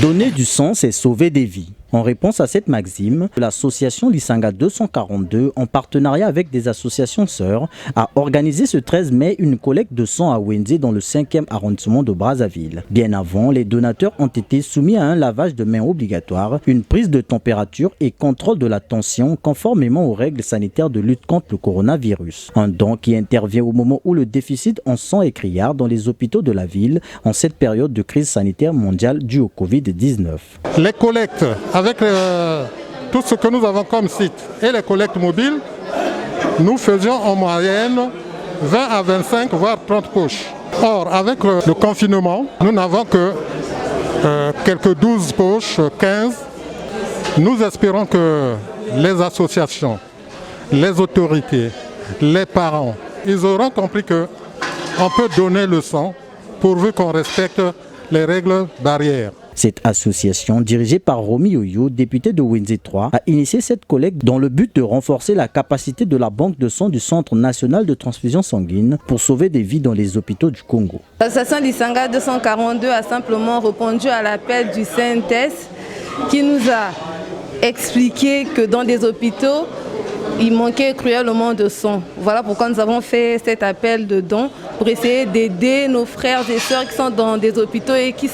Donner du sang, c'est sauver des vies. En réponse à cette maxime, l'association Lisanga 242, en partenariat avec des associations sœurs, a organisé ce 13 mai une collecte de sang à Wenzé dans le 5e arrondissement de Brazzaville. Bien avant, les donateurs ont été soumis à un lavage de mains obligatoire, une prise de température et contrôle de la tension conformément aux règles sanitaires de lutte contre le coronavirus. Un don qui intervient au moment où le déficit en sang est criard dans les hôpitaux de la ville en cette période de crise sanitaire mondiale due au Covid-19. Les collectes avec tout ce que nous avons comme site et les collectes mobiles, nous faisions en moyenne 20 à 25 voire 30 poches. Or, avec le confinement, nous n'avons que quelques 12 poches, 15. Nous espérons que les associations, les autorités, les parents, ils auront compris qu'on peut donner le sang pourvu qu'on respecte les règles barrières. Cette association, dirigée par Romy Oyo, député de Wenzé 3, a initié cette collecte dans le but de renforcer la capacité de la banque de sang du Centre national de transfusion sanguine pour sauver des vies dans les hôpitaux du Congo. L'association Lisanga 242 a simplement répondu à l'appel du CNTS qui nous a expliqué que dans des hôpitaux, il manquait cruellement de sang. Voilà pourquoi nous avons fait cet appel de dons pour essayer d'aider nos frères et sœurs qui sont dans des hôpitaux et qui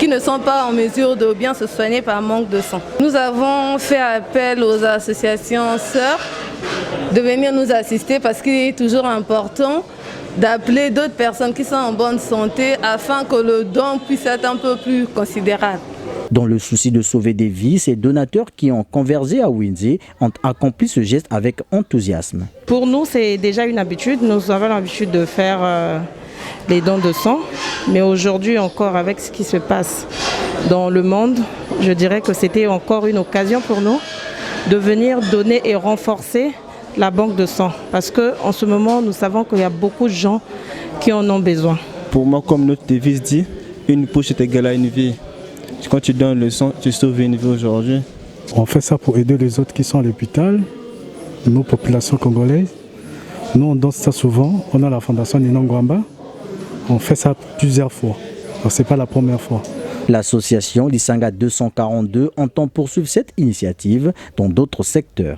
ne sont pas en mesure de bien se soigner par manque de sang. Nous avons fait appel aux associations sœurs de venir nous assister parce qu'il est toujours important d'appeler d'autres personnes qui sont en bonne santé afin que le don puisse être un peu plus considérable. Dans le souci de sauver des vies, ces donateurs qui ont convergé à Wenzé ont accompli ce geste avec enthousiasme. Pour nous, c'est déjà une habitude. Nous avons l'habitude de faire les dons de sang. Mais aujourd'hui encore, avec ce qui se passe dans le monde, je dirais que c'était encore une occasion pour nous de venir donner et renforcer la banque de sang. Parce qu'en ce moment, nous savons qu'il y a beaucoup de gens qui en ont besoin. Pour moi, comme notre devise dit, une poche est égale à une vie. Quand tu donnes le sang, tu sauves une vie aujourd'hui. On fait ça pour aider les autres qui sont à l'hôpital, nos populations congolaises. Nous, on donne ça souvent. On a la fondation Nino Ngwamba. On fait ça plusieurs fois. Donc, ce n'est pas la première fois. L'association Lisanga 242 entend poursuivre cette initiative dans d'autres secteurs.